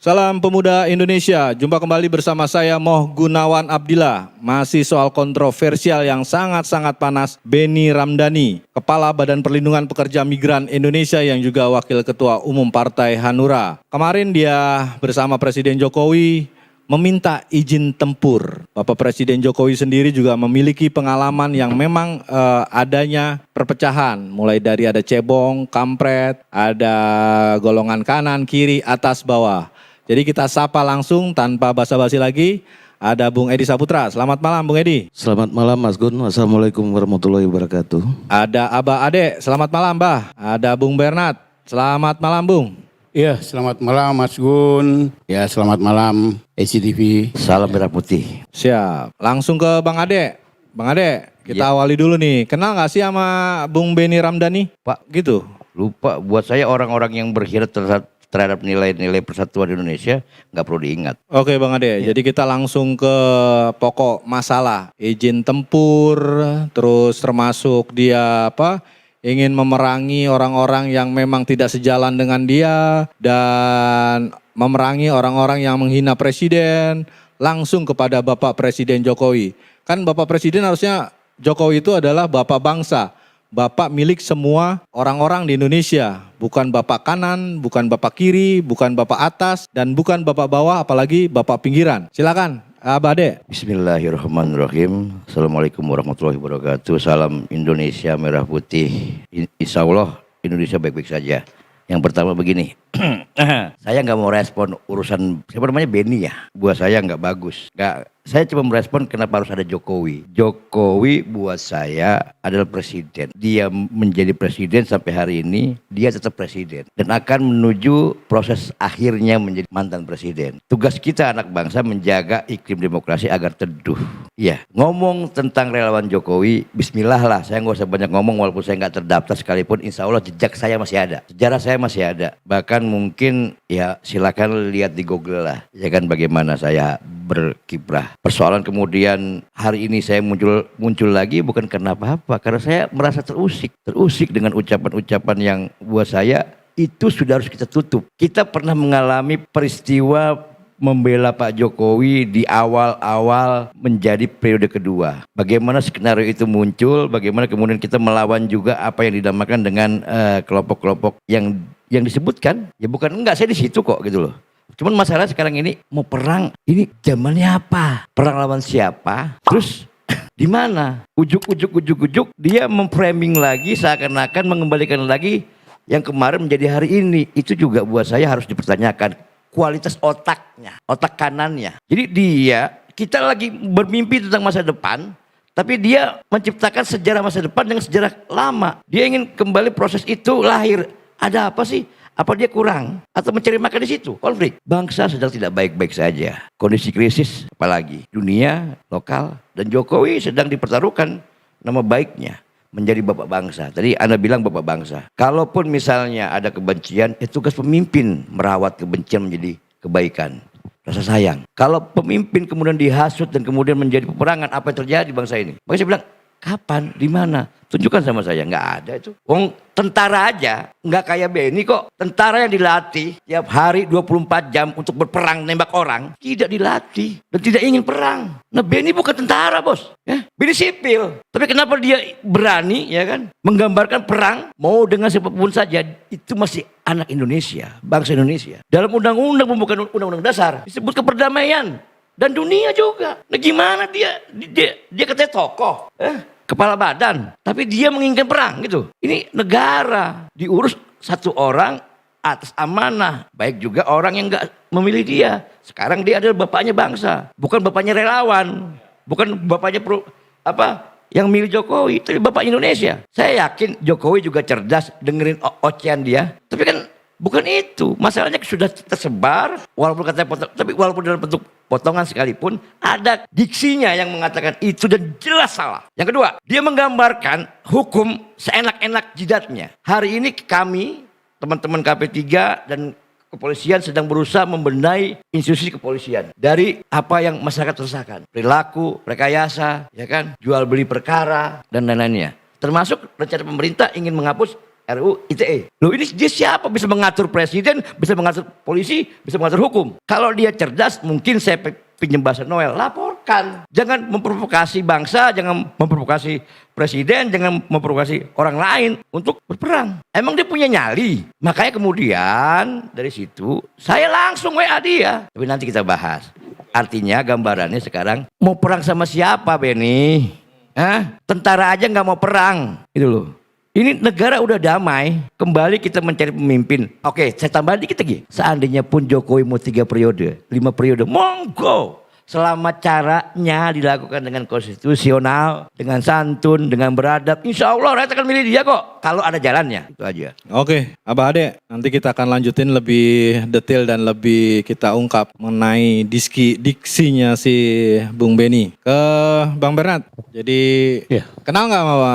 Salam pemuda Indonesia, jumpa kembali bersama saya Moh Gunawan Abdillah. Masih soal kontroversial yang sangat-sangat panas, Benny Ramdhani, Kepala Badan Perlindungan Pekerja Migran Indonesia yang juga Wakil Ketua Umum Partai Hanura. Kemarin dia bersama Presiden Jokowi meminta izin tempur. Bapak Presiden Jokowi sendiri juga memiliki pengalaman yang memang adanya perpecahan. Mulai dari ada cebong, kampret, ada golongan kanan, kiri, atas, bawah. Jadi kita sapa langsung tanpa basa-basi lagi, ada Bung Edi Saputra. Selamat malam Bung Edi. Selamat malam Mas Gun, Assalamualaikum warahmatullahi wabarakatuh. Ada Abah Ade, selamat malam Bah. Ada Bung Bernard, selamat malam Bung. Iya, selamat malam Mas Gun. Ya, selamat malam SCTV. Salam merah putih. Siap, langsung ke Bang Ade. Bang Ade, kita awali dulu nih. Kenal gak sih sama Bung Benny Ramdhani? Pak, Gitu. lupa buat saya orang-orang yang berkhianat terhadap nilai-nilai persatuan Indonesia nggak perlu diingat. Oke Bang Ade, jadi kita langsung ke pokok masalah. Izin tempur, terus termasuk dia ingin memerangi orang-orang yang memang tidak sejalan dengan dia dan memerangi orang-orang yang menghina presiden langsung kepada Bapak Presiden Jokowi. Kan Bapak Presiden harusnya Jokowi itu adalah Bapak bangsa. Bapak milik semua orang-orang di Indonesia, bukan bapak kanan, bukan bapak kiri, bukan bapak atas, dan bukan bapak bawah, apalagi bapak pinggiran. Silakan, Abah Ade. Bismillahirrahmanirrahim. Assalamualaikum warahmatullahi wabarakatuh. Salam Indonesia merah putih. Insya Allah Indonesia baik-baik saja. Yang pertama begini, saya nggak mau respon urusan siapa namanya Benny ya. Buat saya nggak bagus. Saya cuma merespon kenapa harus ada Jokowi. Jokowi buat saya adalah presiden. Dia menjadi presiden sampai hari ini, dia tetap presiden. Dan akan menuju proses akhirnya menjadi mantan presiden. Tugas kita anak bangsa menjaga iklim demokrasi agar teduh. Iya, ngomong tentang relawan Jokowi, bismillah lah. Saya nggak usah banyak ngomong walaupun saya nggak terdaftar sekalipun. Insya Allah jejak saya masih ada. Sejarah saya masih ada. Bahkan mungkin ya silakan lihat di Google lah. Ya kan bagaimana saya berkiprah. Persoalan kemudian hari ini saya muncul lagi bukan karena apa-apa, karena saya merasa terusik dengan ucapan-ucapan yang buat saya itu sudah harus kita tutup. Kita pernah mengalami peristiwa membela Pak Jokowi di awal-awal menjadi periode kedua. Bagaimana skenario itu muncul, bagaimana kemudian kita melawan juga apa yang dinamakan dengan kelompok-kelompok yang disebutkan. Ya bukan enggak, saya di situ kok gitu loh. Cuman masalah sekarang ini mau perang, ini zamannya apa? Perang lawan siapa? Terus di mana? Ujuk dia memframing lagi seakan-akan mengembalikan lagi yang kemarin menjadi hari ini. Itu juga buat saya harus dipertanyakan kualitas otaknya, otak kanannya. Jadi kita lagi bermimpi tentang masa depan, tapi dia menciptakan sejarah masa depan dengan sejarah lama. Dia ingin kembali proses itu lahir. Ada apa sih? Apa dia kurang? Atau mencari makan di situ? Konflik. Bangsa sedang tidak baik-baik saja. Kondisi krisis apalagi. Dunia, lokal. Dan Jokowi sedang dipertaruhkan nama baiknya. Menjadi bapak bangsa. Tadi Anda bilang bapak bangsa. Kalaupun misalnya ada kebencian, tugas pemimpin merawat kebencian menjadi kebaikan. Rasa sayang. Kalau pemimpin kemudian dihasut dan kemudian menjadi peperangan, apa yang terjadi bangsa ini? Makanya saya bilang, kapan? Di mana? Tunjukkan sama saya. Nggak ada itu. Tentara aja nggak kayak Benny kok. Tentara yang dilatih tiap hari 24 jam untuk berperang nembak orang tidak dilatih dan tidak ingin perang. Nah Benny bukan tentara bos, ya. Benny sipil. Tapi kenapa dia berani ya kan menggambarkan perang mau dengan siapapun saja? Itu masih anak Indonesia, bangsa Indonesia. Dalam undang-undang pembukaan undang-undang dasar disebut keperdamaian dan dunia juga. Nah gimana dia katanya tokoh, kepala badan, tapi dia menginginkan perang gitu. Ini negara diurus satu orang atas amanah, baik juga orang yang nggak memilih dia. Sekarang dia adalah bapaknya bangsa, bukan bapaknya relawan, bukan bapaknya yang milih Jokowi, tapi bapaknya Indonesia. Saya yakin Jokowi juga cerdas dengerin ocehan dia, tapi kan bukan itu. Masalahnya sudah tersebar, walaupun dalam bentuk potongan sekalipun, ada diksinya yang mengatakan itu dan jelas salah. Yang kedua, dia menggambarkan hukum seenak-enak jidatnya. Hari ini kami, teman-teman KP3 dan kepolisian sedang berusaha membenahi institusi kepolisian dari apa yang masyarakat resahkan, perilaku, rekayasa, ya kan, jual beli perkara dan lain-lainnya. Termasuk rencana pemerintah ingin menghapus RUU ITE. Loh, ini dia siapa bisa mengatur presiden, bisa mengatur polisi, bisa mengatur hukum? Kalau dia cerdas, mungkin saya pinjam bahasa Noel, laporkan. Jangan memprovokasi bangsa, jangan memprovokasi presiden, jangan memprovokasi orang lain untuk berperang. Emang dia punya nyali? Makanya kemudian dari situ saya langsung WA dia. Tapi nanti kita bahas. Artinya gambarannya sekarang mau perang sama siapa, Benny? Hah? Tentara aja nggak mau perang, gitu loh. Ini negara udah damai, kembali kita mencari pemimpin. Oke, saya tambah dikit lagi. Seandainya pun Jokowi mau 3 periode, 5 periode, monggo. Selama caranya dilakukan dengan konstitusional, dengan santun, dengan beradab, insya Allah rakyat akan milih dia kok. Kalau ada jalannya, itu aja. Oke, Abah Ade, nanti kita akan lanjutin lebih detail dan lebih kita ungkap mengenai diksinya si Bung Benny. Ke Bang Bernard, jadi Ya. kenal nggak sama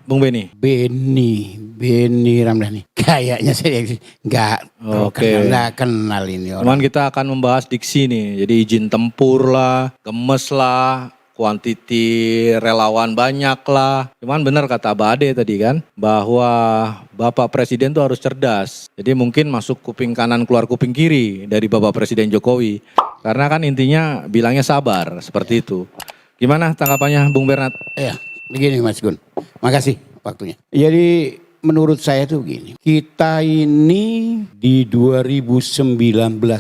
Bung Benny? Benny Ramdhani. Kayaknya saya nggak Oke. kenal ini orang. Cuman kita akan membahas diksi nih, jadi izin tempur lah, gemes lah, kuantiti relawan banyak lah. Cuman benar kata Abah Ade tadi kan, bahwa Bapak Presiden tuh harus cerdas. Jadi mungkin masuk kuping kanan keluar kuping kiri dari Bapak Presiden Jokowi. Karena kan intinya bilangnya sabar, seperti itu. Gimana tanggapannya Bung Bernard? Ya, begini Mas Gun. Makasih waktunya. Jadi menurut saya tuh begini. Kita ini di 2019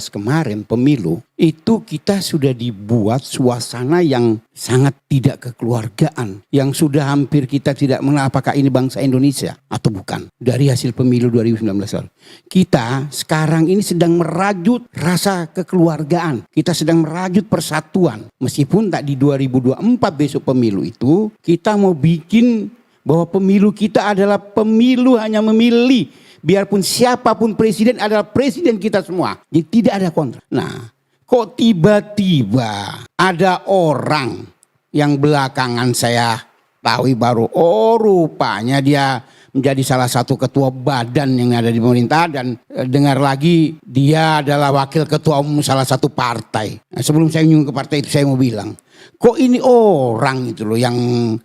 kemarin pemilu itu kita sudah dibuat suasana yang sangat tidak kekeluargaan. Yang sudah hampir kita tidak mengenal apakah ini bangsa Indonesia atau bukan. Dari hasil pemilu 2019 lalu. Kita sekarang ini sedang merajut rasa kekeluargaan. Kita sedang merajut persatuan. Meskipun tak di 2024 besok pemilu itu kita mau bikin bahwa pemilu kita adalah pemilu hanya memilih. Biarpun siapapun presiden adalah presiden kita semua. Jadi tidak ada kontra. Nah, kok tiba-tiba ada orang yang belakangan saya tahu baru, oh rupanya dia menjadi salah satu ketua badan yang ada di pemerintah dan dengar lagi dia adalah wakil ketua umum salah satu partai. Nah, sebelum saya nyinggung ke partai itu saya mau bilang, kok ini orang itu loh yang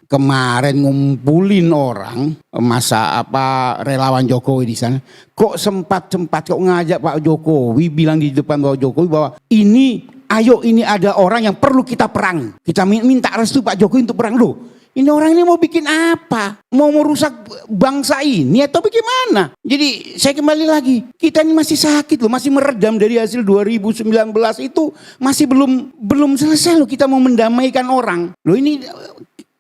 kemarin ngumpulin orang masa relawan Jokowi di sana, kok sempat kok ngajak Pak Jokowi bilang di depan Pak Jokowi bahwa ini ada orang yang perlu kita perang. Kita minta restu Pak Jokowi untuk perang loh. Ini orang ini mau bikin apa? Mau merusak bangsa ini atau bagaimana? Jadi saya kembali lagi, kita ini masih sakit loh, masih meredam dari hasil 2019 itu masih belum selesai loh kita mau mendamaikan orang. Loh ini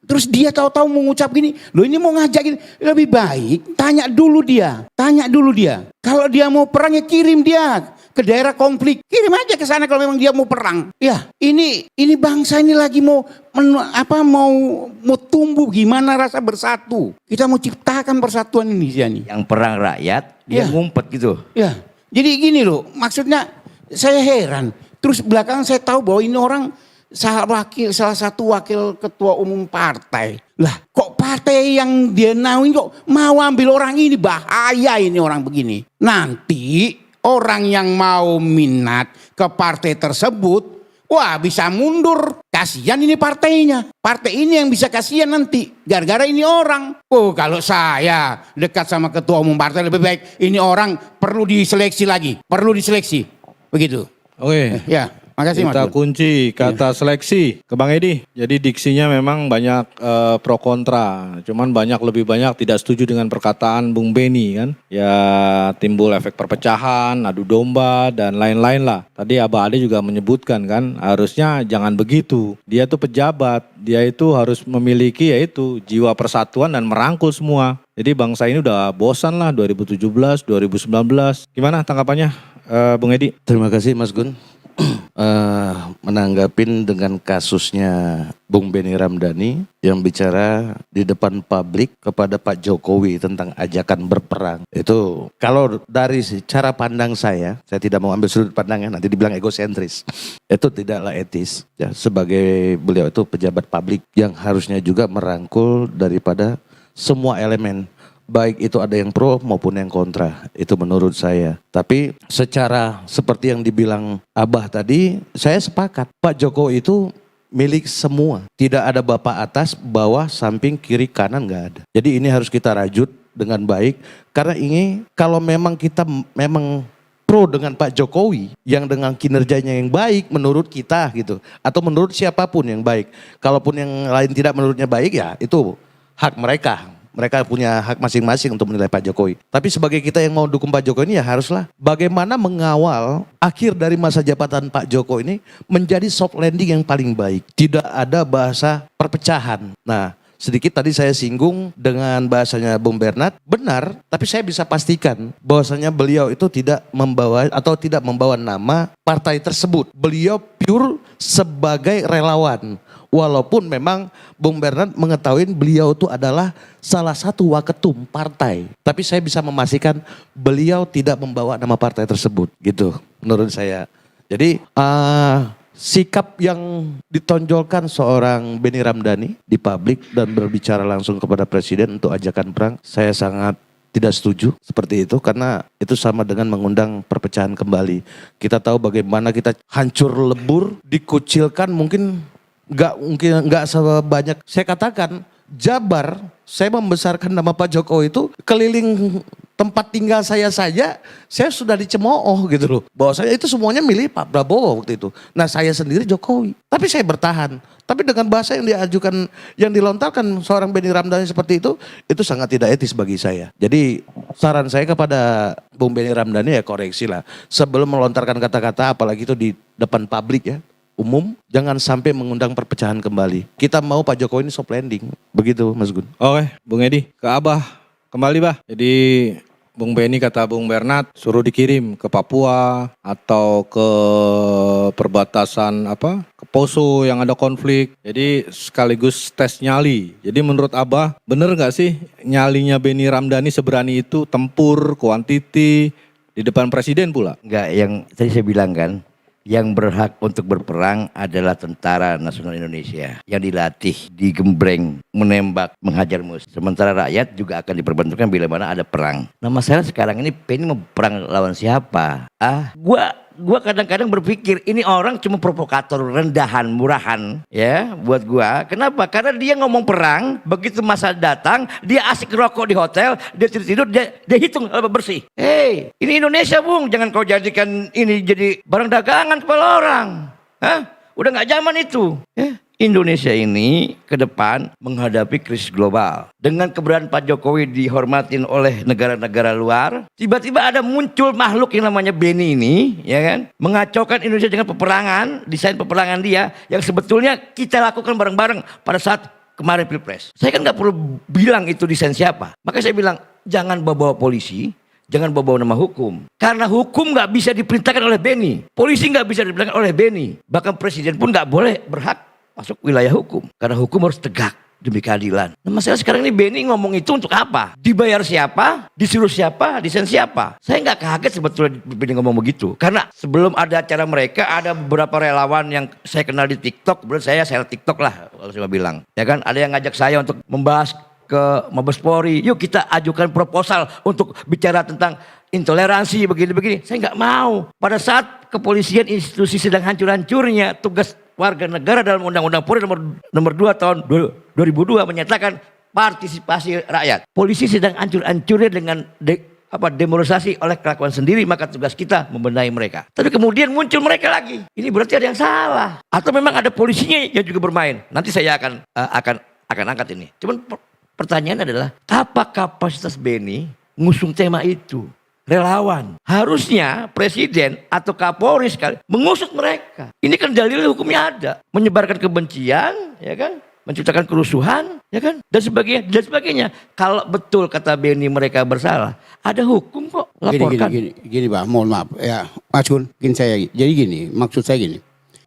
terus dia tahu-tahu mengucap gini, loh ini mau ngajak gini. Lebih baik tanya dulu dia. Kalau dia mau perang ya kirim dia ke daerah konflik, kirim aja ke sana kalau memang dia mau perang. Ya, ini bangsa ini lagi mau tumbuh gimana rasa bersatu. Kita mau ciptakan persatuan Indonesia nih. Yang perang rakyat, dia ngumpet gitu. Ya, jadi gini loh, maksudnya saya heran. Terus belakangan saya tahu bahwa ini orang salah satu wakil ketua umum partai. Lah, kok partai yang dia nauin kok mau ambil orang ini, bahaya ini orang begini. Nanti orang yang mau minat ke partai tersebut, wah bisa mundur. Kasihan ini partainya. Partai ini yang bisa kasihan nanti. Gara-gara ini orang. Oh kalau saya dekat sama ketua umum partai lebih baik. Ini orang perlu diseleksi lagi. Begitu. Oke. Ya. Makasih Mas. Kita kunci kata seleksi ke Bang Edi. Jadi diksinya memang banyak pro kontra. Cuman lebih banyak tidak setuju dengan perkataan Bung Benny kan. Ya timbul efek perpecahan, adu domba dan lain-lain lah. Tadi Abah Ade juga menyebutkan kan harusnya jangan begitu. Dia tuh pejabat, dia itu harus memiliki yaitu jiwa persatuan dan merangkul semua. Jadi bangsa ini udah bosan lah 2017, 2019. Gimana tanggapannya Bung Edi? Terima kasih Mas Gun. Menanggapin dengan kasusnya Bung Benny Ramdhani yang bicara di depan publik kepada Pak Jokowi tentang ajakan berperang. Itu kalau dari cara pandang saya tidak mau ambil sudut pandangnya, nanti dibilang egosentris. Itu tidaklah etis. Ya, sebagai beliau itu pejabat publik yang harusnya juga merangkul daripada semua elemen. baik itu ada yang pro maupun yang kontra. Itu menurut saya. Tapi secara seperti yang dibilang Abah tadi, saya sepakat. Pak Jokowi itu milik semua. Tidak ada bapak atas, bawah, samping, kiri, kanan, nggak ada. Jadi ini harus kita rajut dengan baik. Karena ini kalau memang kita memang pro dengan Pak Jokowi yang dengan kinerjanya yang baik menurut kita gitu. Atau menurut siapapun yang baik. Kalaupun yang lain tidak menurutnya baik ya itu hak mereka. Mereka punya hak masing-masing untuk menilai Pak Jokowi. Tapi sebagai kita yang mau dukung Pak Jokowi ini ya haruslah bagaimana mengawal akhir dari masa jabatan Pak Jokowi ini menjadi soft landing yang paling baik. Tidak ada bahasa perpecahan. Nah, sedikit tadi saya singgung dengan bahasanya Bung Bernard, benar, tapi saya bisa pastikan bahwasanya beliau itu tidak membawa atau tidak membawa nama partai tersebut. Beliau pure sebagai relawan. Walaupun memang Bung Bernard mengetahui beliau itu adalah salah satu waketum partai. Tapi saya bisa memastikan beliau tidak membawa nama partai tersebut gitu menurut saya. Jadi sikap yang ditonjolkan seorang Benny Ramdhani di publik dan berbicara langsung kepada presiden untuk ajakan perang, saya sangat tidak setuju seperti itu karena itu sama dengan mengundang perpecahan kembali. Kita tahu bagaimana kita hancur lebur, dikucilkan mungkin nggak sebanyak saya katakan Jabar. Saya membesarkan nama Pak Jokowi itu keliling tempat tinggal saya saja, saya sudah dicemooh gitu loh. Bahwasanya itu semuanya milih Pak Prabowo waktu itu. Nah saya sendiri Jokowi, tapi saya bertahan. Tapi dengan bahasa yang diajukan, yang dilontarkan seorang Benny Ramdhani seperti itu sangat tidak etis bagi saya. Jadi saran saya kepada Bung Benny Ramdhani ya koreksi lah. Sebelum melontarkan kata-kata apalagi itu di depan publik ya, umum, jangan sampai mengundang perpecahan kembali. Kita mau Pak Jokowi ini soft landing. Begitu Mas Gun. Oke, Bung Edi, ke Abah kembali Bah. Jadi Bung Benny kata Bung Bernard suruh dikirim ke Papua atau ke perbatasan ke Poso yang ada konflik. Jadi sekaligus tes nyali. Jadi menurut Abah bener gak sih nyalinya Benny Ramdhani seberani itu tempur, kuantiti di depan presiden pula? Enggak, yang tadi saya bilang kan, yang berhak untuk berperang adalah Tentara Nasional Indonesia yang dilatih, digembreng, menembak, menghajar musuh. Sementara rakyat juga akan diperbantukan bila mana ada perang. Nah masalah sekarang ini Benny mau perang lawan siapa? Gua kadang-kadang berpikir ini orang cuma provokator, rendahan, murahan ya buat gua. Kenapa? Karena dia ngomong perang, begitu masa datang dia asik rokok di hotel, dia tidur, dia hitung bersih. Hei, ini Indonesia Bung, jangan kau jadikan ini jadi barang dagangan kepala orang. Hah? Udah gak zaman itu. Indonesia ini ke depan menghadapi krisis global. Dengan keberadaan Pak Jokowi dihormatin oleh negara-negara luar, tiba-tiba ada muncul makhluk yang namanya Benny ini, ya kan, mengacaukan Indonesia dengan peperangan, desain peperangan dia yang sebetulnya kita lakukan bareng-bareng pada saat kemarin Pilpres. Saya kan nggak perlu bilang itu desain siapa. Makanya saya bilang jangan bawa-bawa polisi. Jangan bawa-bawa nama hukum. Karena hukum nggak bisa diperintahkan oleh Benny. Polisi nggak bisa diperintahkan oleh Benny. Bahkan presiden pun nggak boleh berhak masuk wilayah hukum. Karena hukum harus tegak demi keadilan. Nah masalah sekarang ini Benny ngomong itu untuk apa? Dibayar siapa? Disuruh siapa? Desain siapa? Saya nggak kaget sebetulnya Benny ngomong begitu. Karena sebelum ada acara mereka ada beberapa relawan yang saya kenal di TikTok. Kemudian saya share TikTok lah kalau saya bilang. Ya kan ada yang ngajak saya untuk membahas ke Mabes Polri. Yuk kita ajukan proposal untuk bicara tentang intoleransi begini-begini. Saya nggak mau. Pada saat kepolisian institusi sedang hancur-hancurnya, tugas warga negara dalam Undang-Undang Polri nomor 2 tahun 2002 menyatakan partisipasi rakyat. Polisi sedang hancur-hancurnya dengan demonisasi oleh kelakuan sendiri, maka tugas kita membenahi mereka. Tapi kemudian muncul mereka lagi. Ini berarti ada yang salah. Atau memang ada polisinya yang juga bermain. Nanti saya akan angkat ini. Cuman pertanyaan adalah apa kapasitas Benny ngusung tema itu? Relawan. Harusnya presiden atau Kapolri sekali mengusut mereka. Ini kan dalil hukumnya ada. Menyebarkan kebencian, ya kan? Menciptakan kerusuhan, ya kan? Dan sebagainya. Kalau betul kata Benny mereka bersalah, ada hukum kok. Laporkan. Gini Pak, mohon maaf. Ya, Mas Gun, jadi gini, maksud saya gini.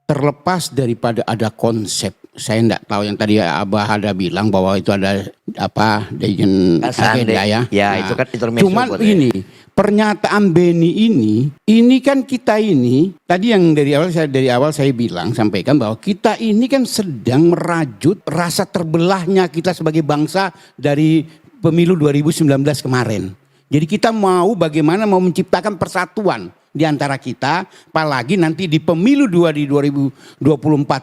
Terlepas daripada ada konsep, saya enggak tahu yang tadi Abah ada bilang bahwa itu ada agenda ya. Ya, itu kan intermezzo. Cuman ini pernyataan Benny ini kan kita ini tadi yang dari awal saya bilang sampaikan bahwa kita ini kan sedang merajut rasa terbelahnya kita sebagai bangsa dari pemilu 2019 kemarin. Jadi kita mau bagaimana mau menciptakan persatuan di antara kita, apalagi nanti di pemilu 2024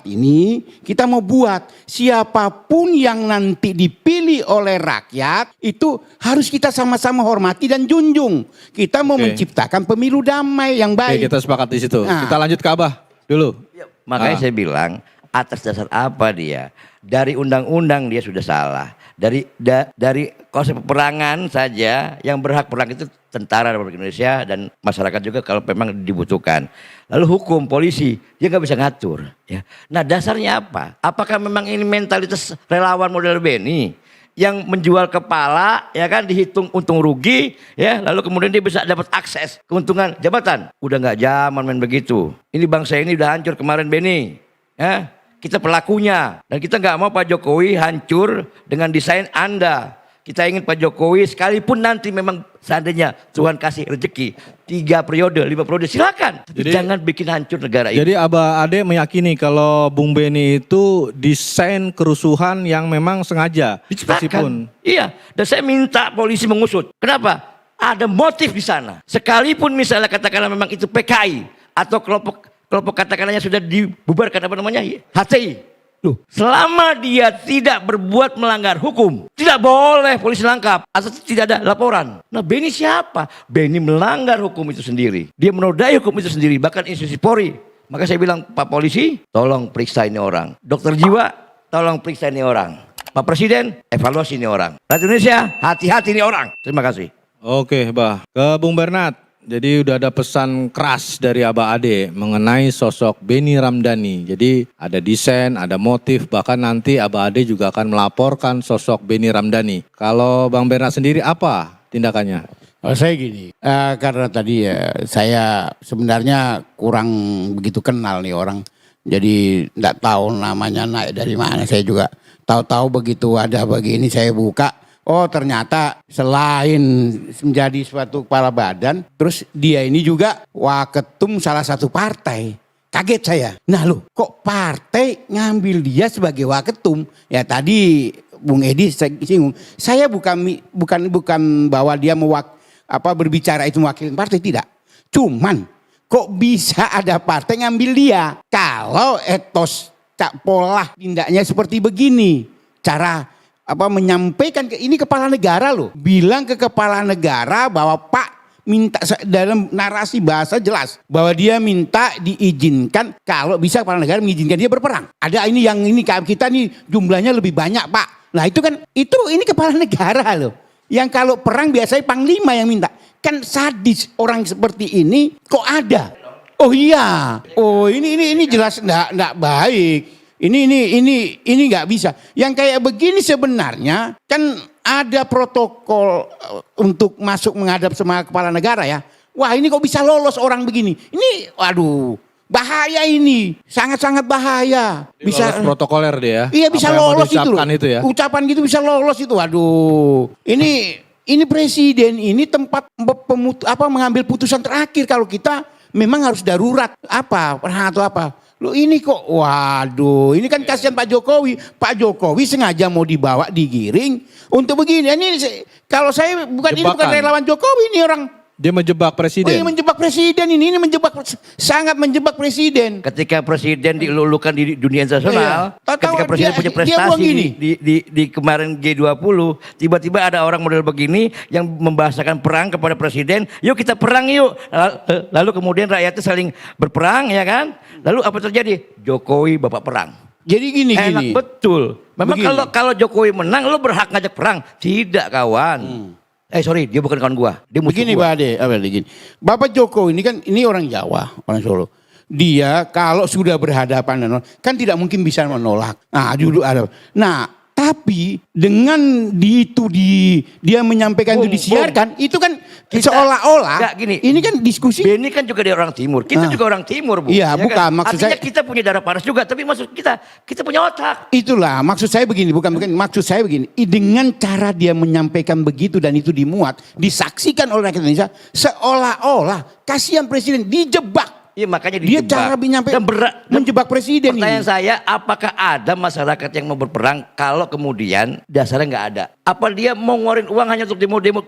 ini kita mau buat siapapun yang nanti dipilih oleh rakyat itu harus kita sama-sama hormati dan junjung. Kita mau menciptakan pemilu damai yang Oke, baik. kita sepakat di situ. Nah. Kita lanjut ke Abah dulu. Makanya saya bilang atas dasar apa dia? Dari undang-undang dia sudah salah. Dari konsep peperangan saja yang berhak perang itu tentara Republik Indonesia dan masyarakat juga kalau memang dibutuhkan. Lalu hukum polisi dia nggak bisa ngatur. Ya. Nah dasarnya apa? Apakah memang ini mentalitas relawan model Beni yang menjual kepala ya kan dihitung untung rugi ya lalu kemudian dia bisa dapat akses keuntungan jabatan? Udah nggak zaman main begitu. Ini bangsa ini udah hancur kemarin Beni. Ya. Kita pelakunya dan kita nggak mau Pak Jokowi hancur dengan desain Anda. Kita ingin Pak Jokowi sekalipun nanti memang seandainya Tuhan kasih rezeki 3 periode, 5 periode silakan. Tapi jangan bikin hancur negara ini. Jadi Abah Ade meyakini kalau Bung Beni itu desain kerusuhan yang memang sengaja. Diciptakan. Iya, dan saya minta polisi mengusut. Kenapa? Ada motif di sana. Sekalipun misalnya katakanlah memang itu PKI atau kelompok katakanlah sudah dibubarkan apa namanya HTI. Loh, selama dia tidak berbuat melanggar hukum, tidak boleh polisi langkap atau tidak ada laporan. Nah, Beni siapa? Beni melanggar hukum itu sendiri. Dia menodai hukum itu sendiri, bahkan institusi Polri. Maka saya bilang, Pak Polisi, tolong periksa ini orang. Dokter jiwa, tolong periksa ini orang. Pak Presiden, evaluasi ini orang. Rakyat Indonesia, hati-hati ini orang. Terima kasih. Oke, Bah. Ke Bung Bernard. Jadi udah ada pesan keras dari Abah Ade mengenai sosok Beni Ramdhani. Jadi ada desain, ada motif, bahkan nanti Abah Ade juga akan melaporkan sosok Beni Ramdhani. Kalau Bang Bernard sendiri apa tindakannya? Saya gini, karena tadi ya saya sebenarnya kurang begitu kenal nih orang. Jadi enggak tahu namanya naik dari mana, saya juga tahu-tahu begitu ada begini saya buka. Oh ternyata selain menjadi suatu kepala badan, terus dia ini juga waketum salah satu partai. Kaget saya. Nah loh, kok partai ngambil dia sebagai waketum? Ya tadi Bung Edi singgung. Saya bukan bahwa dia berbicara itu mewakili partai, tidak. Cuman kok bisa ada partai ngambil dia? Kalau etos pola tindaknya seperti begini, cara menyampaikan ini kepala negara loh, bilang ke kepala negara bahwa Pak minta dalam narasi bahasa jelas bahwa dia minta diizinkan kalau bisa kepala negara mengizinkan dia berperang. Ada ini yang ini kita nih jumlahnya lebih banyak Pak. Nah itu kan ini kepala negara loh. Yang kalau perang biasanya panglima yang minta. Kan sadis orang seperti ini kok ada. Oh iya. Oh ini jelas enggak baik. Ini nggak bisa. Yang kayak begini sebenarnya kan ada protokol untuk masuk menghadap sama kepala negara ya. Wah ini kok bisa lolos orang begini. Ini waduh bahaya ini. Sangat-sangat bahaya. Bisa lolos protokoler dia ya? Iya bisa apa lolos itu loh. Itu ya? Ucapan gitu bisa lolos itu. Waduh. Ini presiden ini tempat mengambil putusan terakhir kalau kita memang harus darurat atau apa. Loh ini kok, waduh, ini kan kasihan Pak Jokowi. Pak Jokowi sengaja mau dibawa digiring untuk begini. Ini kalau saya bukan relawan Jokowi ini orang. Dia menjebak presiden. Oh, ini menjebak presiden ini sangat menjebak presiden. Ketika presiden dilulukan di dunia internasional, ketika presiden punya prestasi di kemarin G20, tiba-tiba ada orang model begini yang membahasakan perang kepada presiden, yuk kita perang yuk. Lalu kemudian rakyatnya saling berperang ya kan? Lalu apa terjadi? Jokowi bapak perang. Jadi gini. Enak betul. Memang kalau Jokowi menang, lo berhak ngajak perang. Tidak kawan. Sorry, dia bukan kawan gua. Dia musuh begini gua. Pak Ade, begini. Bapak Jokowi ini orang Jawa, orang Solo. Dia kalau sudah berhadapan kan tidak mungkin bisa menolak. Nah, dulu ada. Nah, tapi dengan dia menyampaikan itu disiarkan, itu kan seolah-olah ini kan diskusi. Beni kan juga dia orang timur. Kita juga orang timur, Bu. Iya, Ya bukan kan? maksud Artinya saya. kita punya darah panas juga, tapi maksud kita punya otak. Itulah maksud saya begini, bukan maksud saya begini. Dengan cara dia menyampaikan begitu dan itu dimuat, disaksikan oleh rakyat Indonesia, seolah-olah kasihan presiden dijebak. Iya makanya Dia dijebak. cara nyampe Dan menjebak presiden pertanyaan ini. saya, apakah ada masyarakat yang mau berperang kalau kemudian dasarnya nggak ada? Apa dia mau ngeluarin uang hanya untuk demo-demo?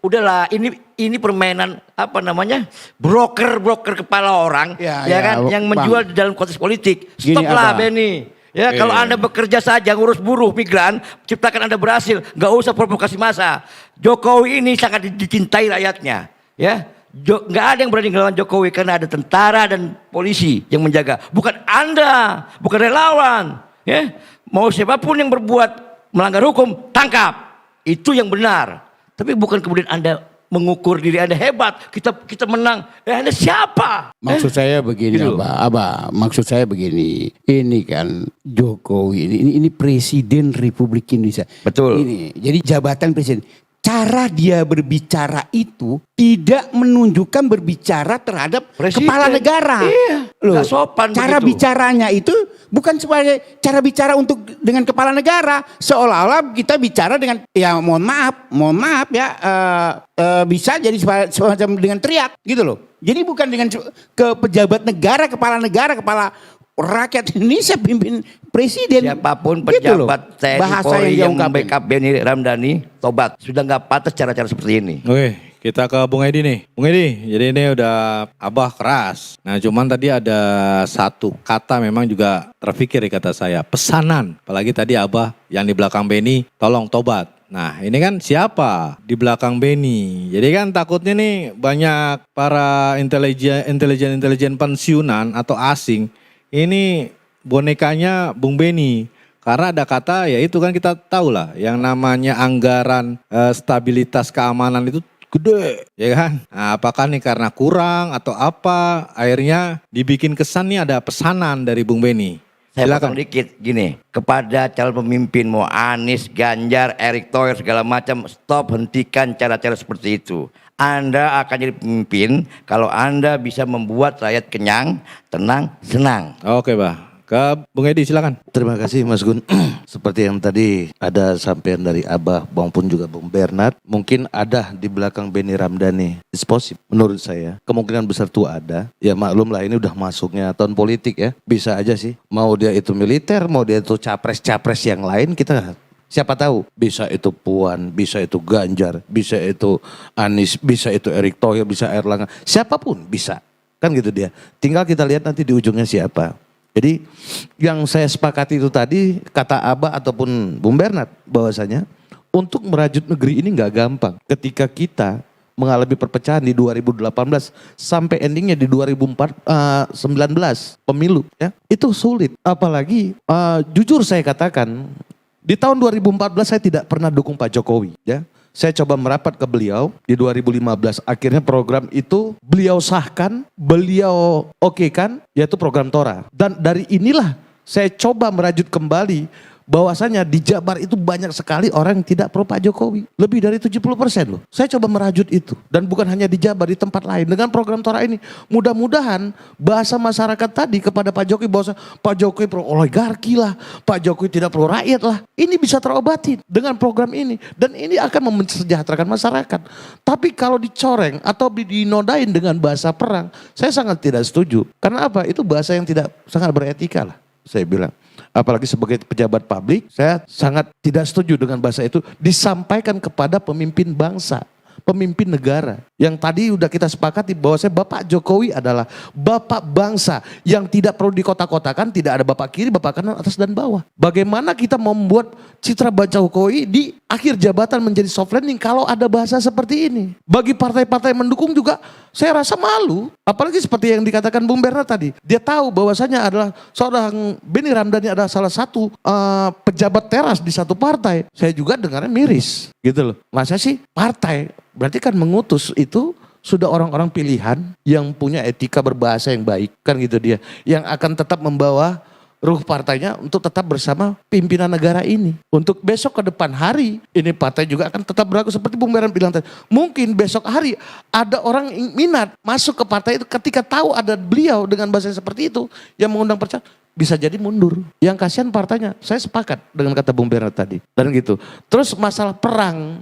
Udahlah, ini permainan apa namanya? Broker kepala orang, Ya, ya ya, kan? Yang Bang. menjual di dalam konteks politik. Gini, Stoplah, Abah. Benny. Ya, kalau Anda bekerja saja ngurus buruh migran, ciptakan Anda berhasil, nggak usah provokasi massa. Jokowi ini sangat dicintai rakyatnya, ya. Nggak ada yang berani ngelawan Jokowi karena ada tentara dan polisi yang menjaga. Bukan Anda, bukan relawan. Ya, mau siapapun yang berbuat melanggar hukum, tangkap. Itu yang benar. Tapi bukan kemudian Anda mengukur diri Anda hebat. Kita menang. Anda siapa? Maksud saya begini, Gitu. Abah. Maksud saya begini. Ini kan Jokowi ini presiden Republik Indonesia. Betul. Ini jadi jabatan presiden. Cara dia berbicara itu tidak menunjukkan berbicara terhadap Presiden. kepala negara. Iya, Loh, nggak sopan cara begitu. bicaranya itu bukan sebagai cara bicara untuk dengan kepala negara. Seolah-olah kita bicara dengan ya mohon maaf ya bisa jadi semacam dengan teriak gitu loh. Jadi bukan dengan ke pejabat negara, kepala rakyat Indonesia, pimpin presiden. Siapapun Gitu loh. pejabat TNI Bahasa Polri yang diungkapin. membackup Benny Ramdhani, tobat. Sudah nggak pantas cara-cara seperti ini. Oke, kita ke Bung Edi nih. Bung Edi, jadi ini udah Abah keras. Nah cuman tadi ada satu kata memang juga terpikir di kata saya. Pesanan. Apalagi tadi Abah yang di belakang Benny, tolong tobat. Nah ini kan siapa di belakang Benny? Jadi kan takutnya nih banyak para intelijen pensiunan atau asing. Ini bonekanya Bung Benny. Karena ada kata ya itu kan kita tahu lah yang namanya anggaran stabilitas keamanan itu gede ya kan. Nah, apakah nih karena kurang atau apa akhirnya dibikin kesan nih ada pesanan dari Bung Benny. Saya Silakan. potong dikit gini, kepada calon pemimpin mau Anies, Ganjar, Erick Thohir segala macam, stop, hentikan cara-cara seperti itu. Anda akan jadi pemimpin kalau Anda bisa membuat rakyat kenyang, tenang, senang. Oke, Bah. Ke Bung Edi silakan. Terima kasih Mas Gun. Seperti yang tadi ada sampaian dari Abah maupun juga Bung Bernard. Mungkin ada di belakang Benny Ramdhani. It's possible menurut saya. Kemungkinan besar tuh ada. Ya maklum lah ini udah masuknya tahun politik ya. Bisa aja sih. Mau dia itu militer, mau dia itu capres-capres yang lain kita siapa tahu. Bisa itu Puan, bisa itu Ganjar, bisa itu Anies, bisa itu Erick Thohir, bisa Erlangga. Siapapun bisa. Kan gitu dia. Tinggal kita lihat nanti di ujungnya siapa. Jadi yang saya sepakati itu tadi kata Abah ataupun Bung Bernard bahwasanya untuk merajut negeri ini nggak gampang. Ketika kita mengalami perpecahan di 2018 sampai endingnya di 2019 pemilu ya itu sulit. Apalagi jujur saya katakan di tahun 2014 saya tidak pernah dukung Pak Jokowi ya. Saya coba merapat ke beliau di 2015. Akhirnya program itu beliau sahkan, beliau okekan, yaitu program Tora. Dan dari inilah saya coba merajut kembali bahwasanya di Jabar itu banyak sekali orang yang tidak pro Pak Jokowi. Lebih dari 70% loh. Saya coba merajut itu. Dan bukan hanya di Jabar, di tempat lain. Dengan program Tora ini, mudah-mudahan bahasa masyarakat tadi kepada Pak Jokowi bahwa Pak Jokowi pro oligarki lah, Pak Jokowi tidak pro rakyat lah. Ini bisa terobati dengan program ini. Dan ini akan mensejahterakan masyarakat. Tapi kalau dicoreng atau dinodain dengan bahasa perang, saya sangat tidak setuju. Karena apa? Itu bahasa yang tidak sangat beretika lah. Saya bilang, apalagi sebagai pejabat publik, saya sangat tidak setuju dengan bahasa itu disampaikan kepada pemimpin bangsa, pemimpin negara. Yang tadi udah kita sepakati bahwa Bapak Jokowi adalah bapak bangsa yang tidak perlu dikotak-kotakan, tidak ada bapak kiri, bapak kanan, atas dan bawah. Bagaimana kita membuat citra Pak Jokowi di akhir jabatan menjadi soft landing kalau ada bahasa seperti ini. Bagi partai-partai mendukung juga saya rasa malu. Apalagi seperti yang dikatakan Bung Bernard tadi. Dia tahu bahwasanya adalah seorang Benny Ramdhani adalah salah satu pejabat teras di satu partai. Saya juga dengarnya miris gitu loh. Masa sih partai berarti kan mengutus itu sudah orang-orang pilihan yang punya etika berbahasa yang baik kan gitu dia. Yang akan tetap membawa ruh partainya untuk tetap bersama pimpinan negara ini. Untuk besok ke depan hari, ini partai juga akan tetap berlaku seperti Bung Bernard bilang tadi. Mungkin besok hari ada orang yang minat masuk ke partai itu ketika tahu ada beliau dengan bahasa seperti itu yang mengundang percaya bisa jadi mundur. Yang kasihan partainya, saya sepakat dengan kata Bung Bernard tadi. Dan gitu. Terus masalah perang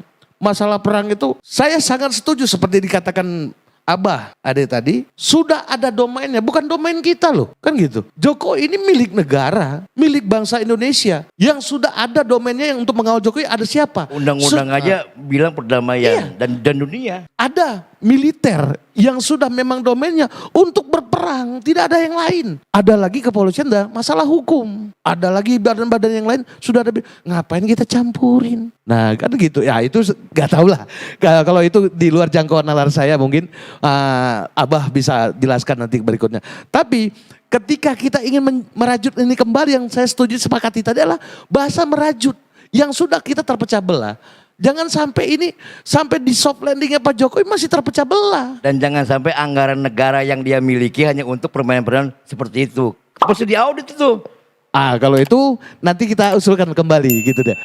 itu saya sangat setuju seperti dikatakan Abah Ade tadi sudah ada domainnya, bukan domain kita loh, kan gitu. Jokowi ini milik negara, milik bangsa Indonesia, yang sudah ada domainnya yang untuk mengawal Jokowi ada siapa? Undang-undang aja bilang perdamaian dan dunia. Ada militer yang sudah memang domainnya untuk berperang, tidak ada yang lain. Ada lagi kepolisian dah masalah hukum. Ada lagi badan-badan yang lain sudah ada, ngapain kita campurin? Nah kan gitu, ya itu gak tau lah. Kalau itu di luar jangkauan nalar saya mungkin Abah bisa jelaskan nanti berikutnya. Tapi ketika kita ingin merajut ini kembali, yang saya setuju sepakati tadi adalah bahasa merajut yang sudah kita terpecah belah. Jangan sampai ini, sampai di soft landingnya Pak Jokowi masih terpecah belah. Dan jangan sampai anggaran negara yang dia miliki hanya untuk permainan-permainan seperti itu. Harus diaudit itu. Kalau itu nanti kita usulkan kembali gitu deh.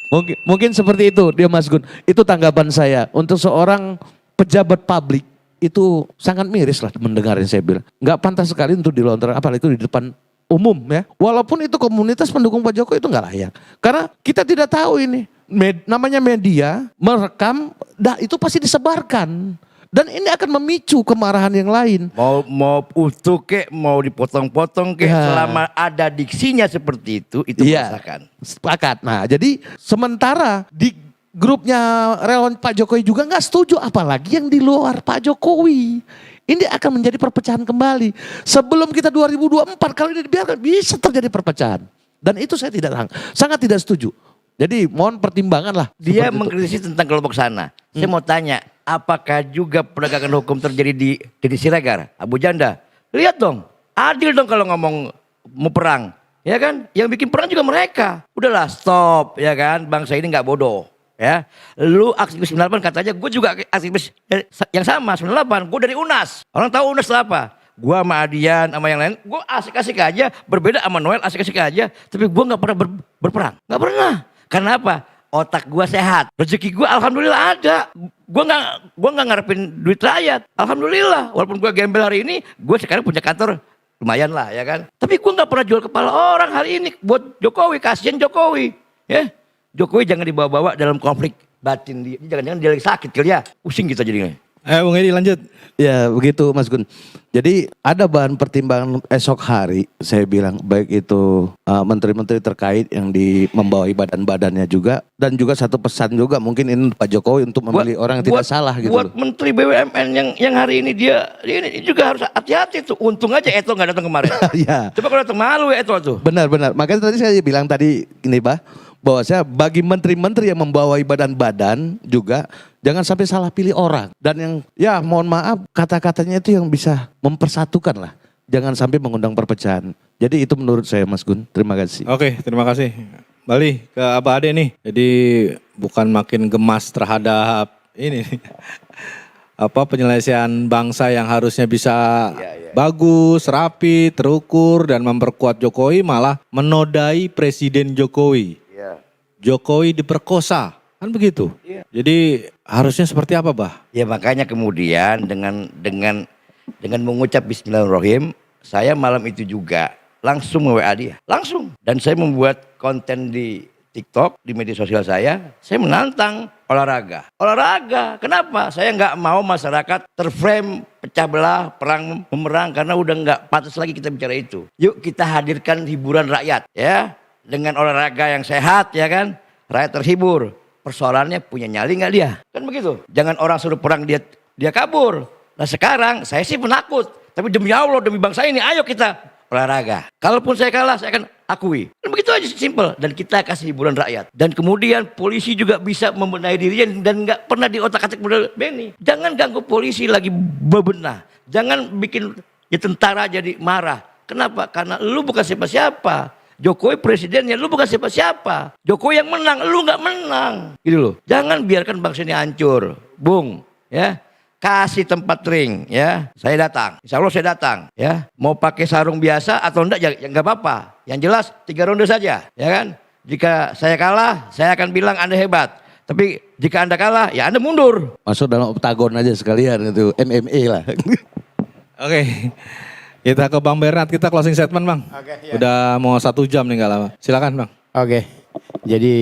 Mungkin seperti itu dia Mas Gun. Itu tanggapan saya untuk seorang pejabat publik itu sangat miris lah mendengarin saya bilang. Nggak pantas sekali untuk dilontarkan, apalagi itu di depan umum ya. Walaupun itu komunitas pendukung Pak Jokowi itu nggak layak. Karena kita tidak tahu ini. Namanya media merekam, itu pasti disebarkan. Dan ini akan memicu kemarahan yang lain. Mau utuh kek, mau dipotong-potong kek, selama ada diksinya seperti itu merasakan. Sepakat. Nah jadi sementara di grupnya relawan Pak Jokowi juga nggak setuju, apalagi yang di luar Pak Jokowi. Ini akan menjadi perpecahan kembali. Sebelum kita 2024 kalau ini dibiarkan bisa terjadi perpecahan. Dan itu saya sangat tidak setuju. Jadi mohon pertimbangan lah. Dia mengkritisi tentang kelompok sana. Saya mau tanya, apakah juga penegakan hukum terjadi di Deddy Siregar, Abu Janda? Lihat dong, adil dong kalau ngomong mau perang. Ya kan, yang bikin perang juga mereka. Udahlah stop ya kan, bangsa ini gak bodoh. Ya, lu aktivis 98 katanya, gue juga aktivis yang sama 98, gue dari UNAS. Orang tahu UNAS itu apa? Gue sama Adian sama yang lain, gue asik-asik aja, berbeda sama Noel asik-asik aja. Tapi gue gak pernah berperang, gak pernah. Karena apa? Otak gue sehat, rezeki gue alhamdulillah ada. Gue nggak ngarepin duit rakyat, alhamdulillah. Walaupun gue gembel hari ini, gue sekarang punya kantor lumayan lah ya kan. Tapi gue nggak pernah jual kepala orang hari ini buat Jokowi, kasihan Jokowi. Ya, Jokowi jangan dibawa-bawa dalam konflik batin dia. Jangan-jangan dia lagi sakit kali ya, pusing kita jadinya. Bung Edi lanjut. Ya begitu Mas Gun. Jadi ada bahan pertimbangan esok hari, saya bilang baik itu menteri-menteri terkait yang membawahi badan-badannya juga, dan juga satu pesan juga mungkin ini Pak Jokowi untuk memilih orang yang tidak salah gitu. Buat Menteri BUMN yang hari ini dia ini juga harus hati-hati tuh. Untung aja Eto nggak datang kemarin. Ya. Coba kalau datang malu Eto tuh. Benar-benar. Makanya tadi saya bilang tadi ini Pak, bahwa saya bagi menteri-menteri yang membawahi badan-badan juga jangan sampai salah pilih orang. Dan yang ya mohon maaf kata-katanya itu yang bisa mempersatukan lah. Jangan sampai mengundang perpecahan. Jadi itu menurut saya Mas Gun. Terima kasih. Oke, terima kasih. Balik ke Abah Ade nih. Jadi bukan makin gemas terhadap ini penyelesaian bangsa yang harusnya bisa bagus, rapi, terukur dan memperkuat Jokowi, malah menodai Presiden Jokowi. Jokowi diperkosa, kan begitu. Jadi harusnya seperti apa, Bah? Ya makanya kemudian dengan mengucap Bismillahirrahmanirrahim, saya malam itu juga langsung nge-WA dia, langsung. Dan saya membuat konten di TikTok, di media sosial saya menantang olahraga. Olahraga, kenapa? Saya nggak mau masyarakat terframe pecah belah, perang memerang, karena udah nggak pantas lagi kita bicara itu. Yuk kita hadirkan hiburan rakyat, ya. Dengan olahraga yang sehat ya kan, rakyat terhibur. Persoalannya punya nyali nggak dia? Kan begitu. Jangan orang suruh perang dia kabur. Nah sekarang saya sih penakut. Tapi demi Allah, demi bangsa ini, ayo kita olahraga. Kalaupun saya kalah, saya akan akui. Dan begitu aja simpel. Dan kita kasih hiburan rakyat. Dan kemudian polisi juga bisa membenahi dirinya dan nggak pernah diotak-atik model Benny. Jangan ganggu polisi lagi bebenah. Jangan bikin tentara jadi marah. Kenapa? Karena lu bukan siapa-siapa. Jokowi presidennya, lu bukan siapa-siapa. Jokowi yang menang, lu nggak menang. Gitu loh. Jangan biarkan bangsa ini hancur. Bung, ya. Kasih tempat ring, ya. Saya datang. Insya Allah saya datang, ya. Mau pakai sarung biasa atau enggak, ya nggak apa-apa. Yang jelas 3 ronde saja, ya kan. Jika saya kalah, saya akan bilang Anda hebat. Tapi jika Anda kalah, ya Anda mundur. Masuk dalam oktagon aja sekalian itu, MMA lah. Oke. Kita ke Bang Bernard, kita closing statement Bang. Oke, ya. Udah mau 1 jam nih nggak lama. Silakan Bang. Oke, jadi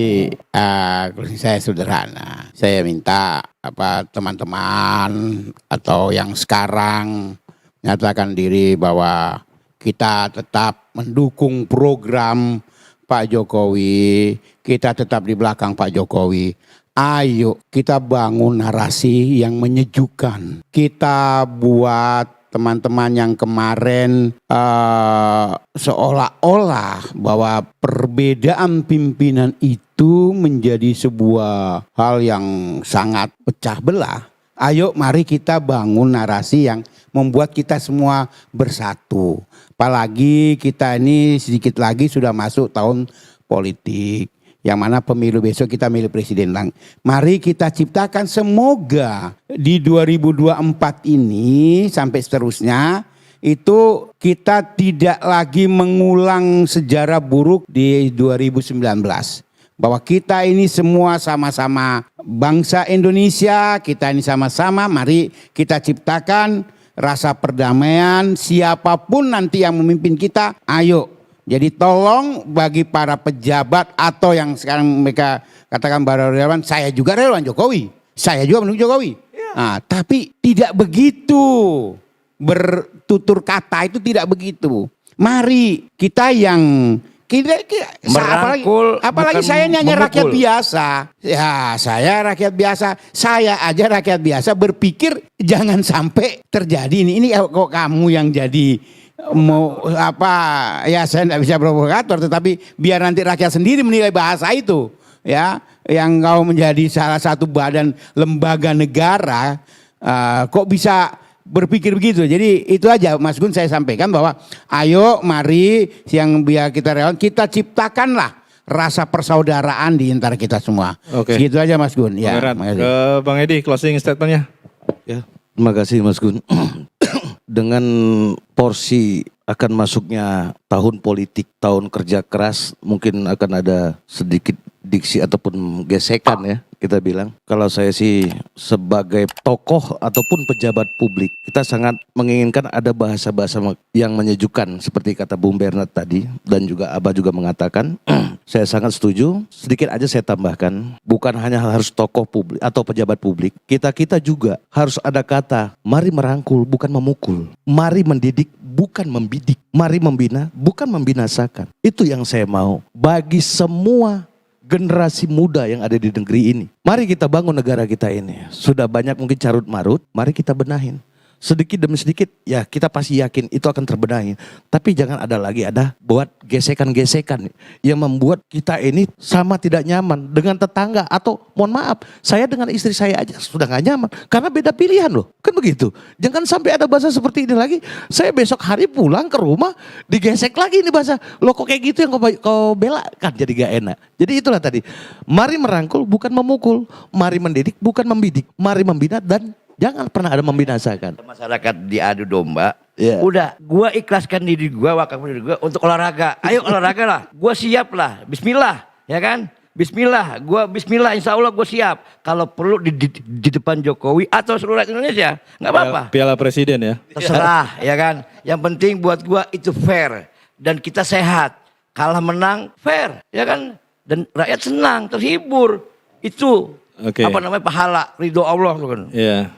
closing saya sederhana. saya minta teman-teman atau yang sekarang menyatakan diri bahwa kita tetap mendukung program Pak Jokowi, kita tetap di belakang Pak Jokowi. Ayo kita bangun narasi yang menyejukkan. Kita buat teman-teman yang kemarin seolah-olah bahwa perbedaan pimpinan itu menjadi sebuah hal yang sangat pecah belah. Ayo mari kita bangun narasi yang membuat kita semua bersatu. Apalagi kita ini sedikit lagi sudah masuk tahun politik. Yang mana pemilu besok kita milih presiden. Mari kita ciptakan semoga di 2024 ini sampai seterusnya itu kita tidak lagi mengulang sejarah buruk di 2019. Bahwa kita ini semua sama-sama bangsa Indonesia, kita ini sama-sama mari kita ciptakan rasa perdamaian, siapapun nanti yang memimpin kita, ayo. Jadi tolong bagi para pejabat atau yang sekarang mereka katakan para relawan, saya juga relawan Jokowi, saya juga mendukung Jokowi. Nah, tapi tidak begitu bertutur kata, itu tidak begitu. Mari kita yang Merangkul, apalagi bukan saya ini hanya rakyat memukul. biasa. Ya, saya rakyat biasa. Saya aja rakyat biasa berpikir jangan sampai terjadi ini. Ini kok kamu yang jadi mau ya saya tidak bisa provokator, tetapi biar nanti rakyat sendiri menilai bahasa itu. Ya, yang kau menjadi salah satu badan lembaga negara kok bisa berpikir begitu. Jadi itu aja Mas Gun saya sampaikan bahwa ayo mari yang biar kita relawan kita ciptakanlah rasa persaudaraan di antara kita semua. Oke. Segitu aja Mas Gun. Ya, Bang Erat, makasih. ke Bang Edi closing statementnya. Ya, terima kasih Mas Gun. Dengan porsi akan masuknya tahun politik, tahun kerja keras, mungkin akan ada sedikit diksi ataupun gesekan ya kita bilang. Kalau saya sih sebagai tokoh ataupun pejabat publik, kita sangat menginginkan ada bahasa-bahasa yang menyejukkan seperti kata Bung Bernard tadi dan juga Abah juga mengatakan. Saya sangat setuju. Sedikit aja saya tambahkan, bukan hanya harus tokoh publik atau pejabat publik, kita juga harus ada kata mari merangkul bukan memukul, mari mendidik bukan membidik, mari membina bukan membinasakan. Itu yang saya mau bagi semua generasi muda yang ada di negeri ini. Mari kita bangun negara kita ini. Sudah banyak mungkin carut marut, mari kita benahin. Sedikit demi sedikit ya kita pasti yakin itu akan terbenahi. Tapi jangan ada buat gesekan-gesekan yang membuat kita ini sama tidak nyaman dengan tetangga. Atau mohon maaf, saya dengan istri saya aja sudah gak nyaman. Karena beda pilihan loh, kan begitu. Jangan sampai ada bahasa seperti ini lagi. Saya besok hari pulang ke rumah digesek lagi ini bahasa. Loh kok kayak gitu yang kau bela kan jadi gak enak. Jadi itulah tadi, mari merangkul bukan memukul, mari mendidik bukan membidik, mari membina dan jangan pernah ada membinasakan. Masyarakat diadu domba. Iya. Udah, gua ikhlaskan diri gua, wakaf diri gua untuk olahraga. Ayo olahraga lah. Gua siap lah. Bismillah, ya kan? Bismillah, Bismillah, insya Allah gue siap. Kalau perlu di depan Jokowi atau seluruh rakyat Indonesia, nggak apa-apa. Piala Presiden ya. Terserah, ya kan. Yang penting buat gue itu fair dan kita sehat. Kalah menang fair, ya kan. Dan rakyat senang, terhibur. Itu Oke. pahala ridho Allah kan. Iya.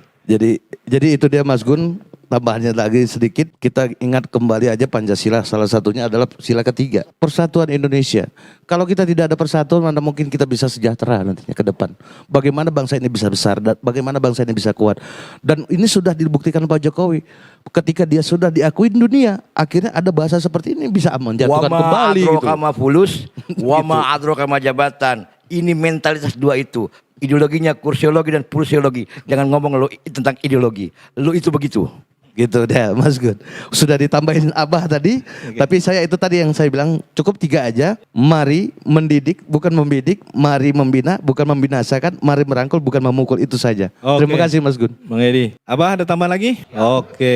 Jadi itu dia Mas Gun. Tambahannya lagi sedikit, kita ingat kembali aja Pancasila, salah satunya adalah sila ketiga, persatuan Indonesia. Kalau kita tidak ada persatuan, mana mungkin kita bisa sejahtera nantinya ke depan. Bagaimana bangsa ini bisa besar, dan bagaimana bangsa ini bisa kuat. Dan ini sudah dibuktikan Pak Jokowi. Ketika dia sudah diakui dunia, akhirnya ada bahasa seperti ini bisa menjatuhkan kembali. Wama adroka ma fulus, wama adroka ma jabatan. Ini mentalitas dua itu. Ideologinya kursiologi dan pulsiologi. Jangan ngomong lo tentang ideologi. Lo itu begitu. Gitu deh Mas Gun. Sudah ditambahin Abah tadi. Tapi saya itu tadi yang saya bilang cukup 3 aja. Mari mendidik bukan membidik. Mari membina bukan membinasakan. Mari merangkul bukan memukul. Itu saja. Oke. Terima kasih Mas Gun. Bang Edi. Abah ada tambahan lagi? Oke.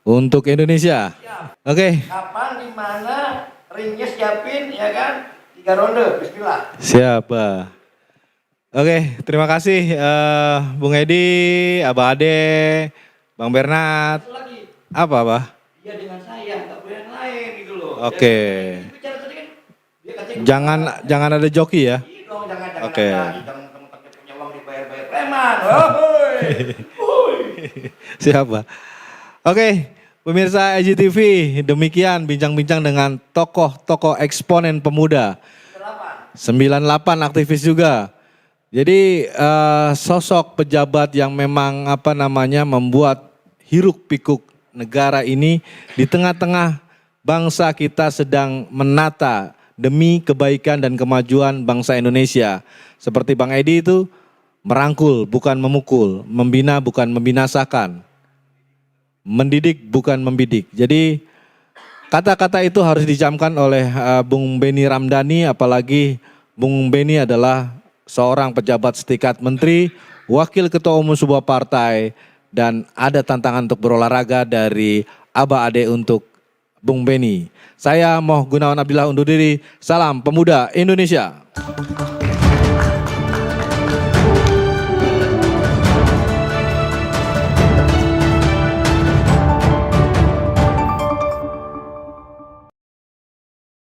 Untuk Indonesia. Oke. Kapan, di mana, ringnya siapin ya kan? 3 ronde, bismillah. Siapa? Oke, terima kasih Bung Edi, Abah Ade, Bang Bernard. Apa, Abah? Dia dengan saya, tak boleh yang lain gitu loh. Oke. Bicara tadi kan, dia katanya Jangan ada joki ya. dong, jangan Oke. jangan teman-teman punya uang tangan. Siapa? Oke, pemirsa IGTV, demikian bincang-bincang dengan tokoh-tokoh eksponen pemuda. 98 aktivis juga. Jadi sosok pejabat yang memang membuat hiruk pikuk negara ini di tengah-tengah bangsa kita sedang menata demi kebaikan dan kemajuan bangsa Indonesia. Seperti Bang Edi itu merangkul bukan memukul, membina bukan membinasakan, mendidik bukan membidik. Jadi kata-kata itu harus dicamkan oleh Bung Benny Ramdhani, apalagi Bung Benny adalah seorang pejabat setingkat menteri, wakil ketua umum sebuah partai, dan ada tantangan untuk berolahraga dari Aba Ade untuk Bung Benny. Saya Moh Gunawan Abdillah undur diri. Salam Pemuda Indonesia.